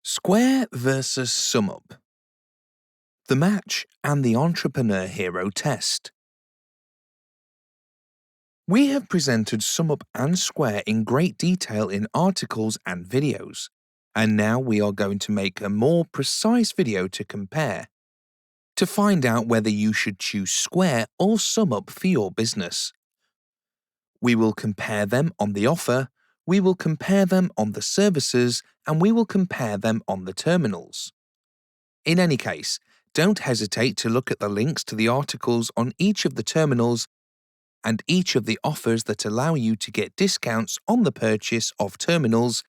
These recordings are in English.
Square versus SumUp. The match and the entrepreneur hero test. We have presented SumUp and Square in great detail in articles and videos, and now we are going to make a more precise video to compare, to find out whether you should choose Square or SumUp for your business. We will compare them on the offer, we will compare them on the services, and we will compare them on the terminals. In any case, don't hesitate to look at the links to the articles on each of the terminals and each of the offers that allow you to get discounts on the purchase of terminals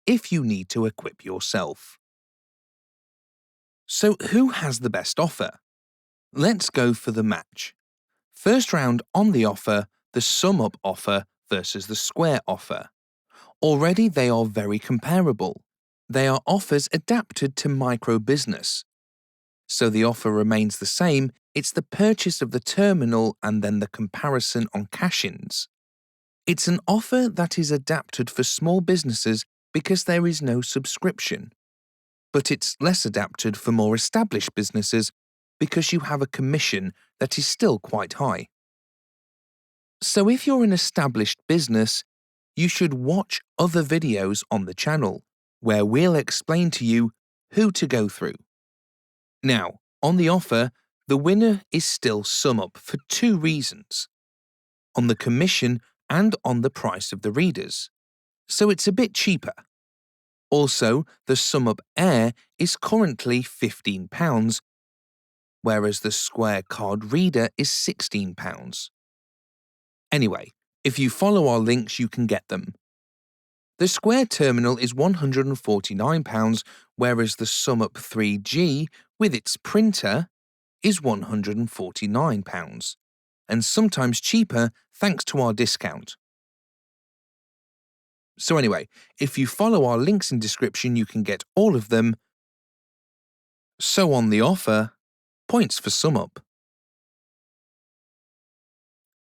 if you need to equip yourself. So who has the best offer? Let's go for the match. First round on the offer, the SumUp offer versus the Square offer. Already they are very comparable. They are offers adapted to micro-business. So the offer remains the same, it's the purchase of the terminal and then the comparison on cash-ins. It's an offer that is adapted for small businesses because there is no subscription. But it's less adapted for more established businesses because you have a commission that is still quite high. So if you're an established business, you should watch other videos on the channel where we'll explain to you who to go through. Now, on the offer, the winner is still SumUp for two reasons: on the commission and on the price of the readers. So it's a bit cheaper. Also, the SumUp Air is currently £15, whereas the Square card reader is £16. Anyway, if you follow our links, you can get them. The Square terminal is £149, whereas the SumUp 3G with its printer is £149, and sometimes cheaper thanks to our discount. So anyway, if you follow our links in description, you can get all of them. So on the offer, points for SumUp.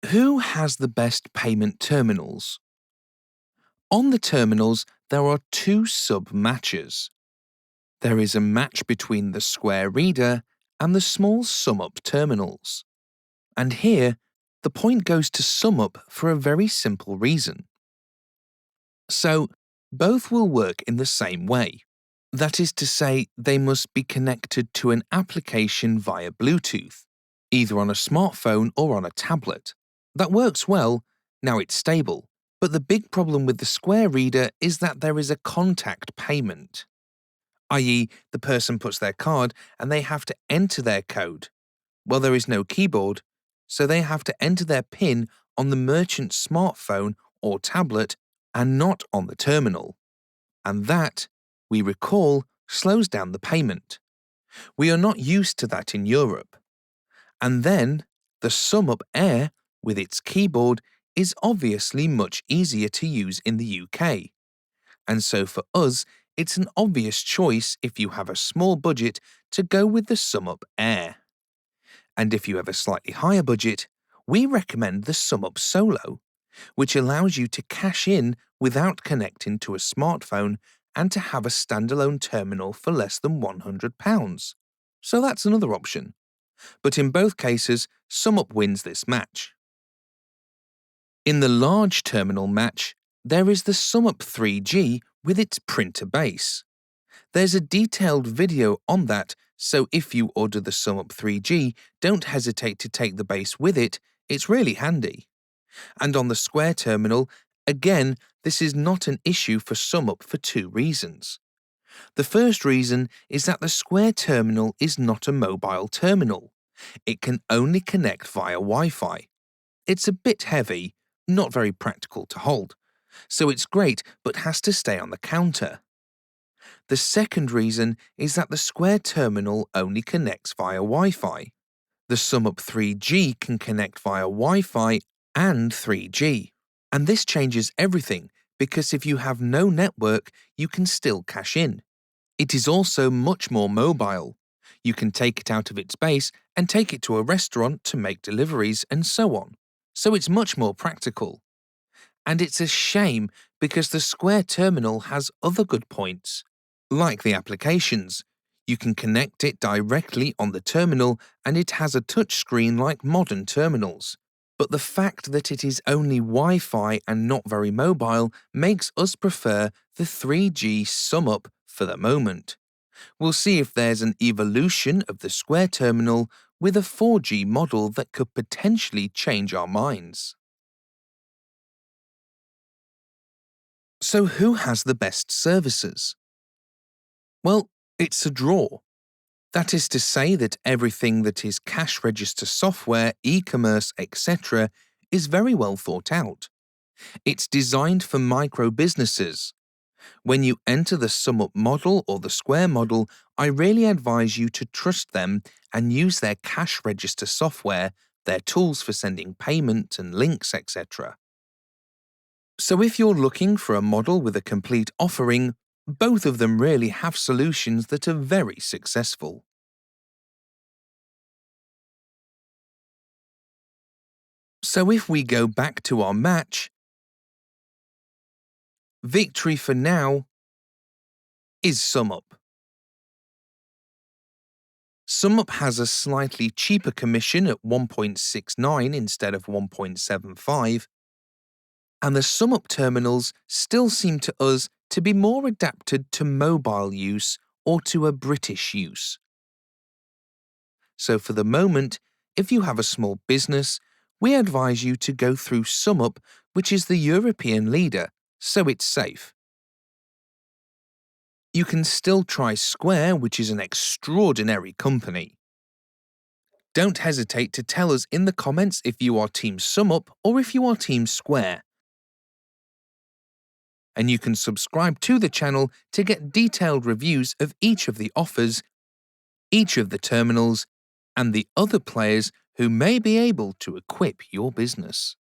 Who has the best payment terminals? On the terminals, there are two sub-matches. There is a match between the Square reader and the small SumUp terminals. And here, the point goes to SumUp for a very simple reason. So, both will work in the same way. That is to say, they must be connected to an application via Bluetooth, either on a smartphone or on a tablet. That works well, now it's stable. But the big problem with the Square reader is that there is a contact payment, i.e. the person puts their card and they have to enter their code. Well, there is no keyboard, so they have to enter their PIN on the merchant's smartphone or tablet and not on the terminal. And that, we recall, slows down the payment. We are not used to that in Europe. And then, the SumUp Air, with its keyboard, is obviously much easier to use in the UK. And so for us, it's an obvious choice if you have a small budget to go with the SumUp Air. And if you have a slightly higher budget, we recommend the SumUp Solo, which allows you to cash in without connecting to a smartphone and to have a standalone terminal for less than £100. So that's another option. But in both cases, SumUp wins this match. In the large terminal match, there is the SumUp 3G with its printer base. There's a detailed video on that, so if you order the SumUp 3G, don't hesitate to take the base with it, it's really handy. And on the Square terminal, again, this is not an issue for SumUp for two reasons. The first reason is that the Square terminal is not a mobile terminal. It can only connect via Wi-Fi. It's a bit heavy, not very practical to hold, so it's great but has to stay on the counter. The second reason is that the Square terminal only connects via Wi-Fi. The SumUp 3G can connect via Wi-Fi and 3G. And this changes everything because if you have no network, you can still cash in. It is also much more mobile. You can take it out of its base and take it to a restaurant to make deliveries and so on. So it's much more practical. And it's a shame because the Square terminal has other good points, Like the applications, you can connect it directly on the terminal and it has a touchscreen like modern terminals. But the fact that it is only Wi-Fi and not very mobile makes us prefer the 3G SumUp for the moment. We'll see if there's an evolution of the Square terminal with a 4G model that could potentially change our minds. So who has the best services? Well, it's a draw. That is to say that everything that is cash register software, e-commerce, etc. is very well thought out. It's designed for micro businesses. When you enter the SumUp model or the Square model, I really advise you to trust them and use their cash register software, their tools for sending payment and links, etc. So if you're looking for a model with a complete offering, both of them really have solutions that are very successful. So if we go back to our match, victory for now is SumUp. SumUp has a slightly cheaper commission at 1.69 instead of 1.75, and the SumUp terminals still seem to us to be more adapted to mobile use or to a British use. So for the moment, if you have a small business, we advise you to go through SumUp, which is the European leader, so it's safe. You can still try Square, which is an extraordinary company. Don't hesitate to tell us in the comments if you are Team SumUp or if you are Team Square. And you can subscribe to the channel to get detailed reviews of each of the offers, each of the terminals, and the other players who may be able to equip your business.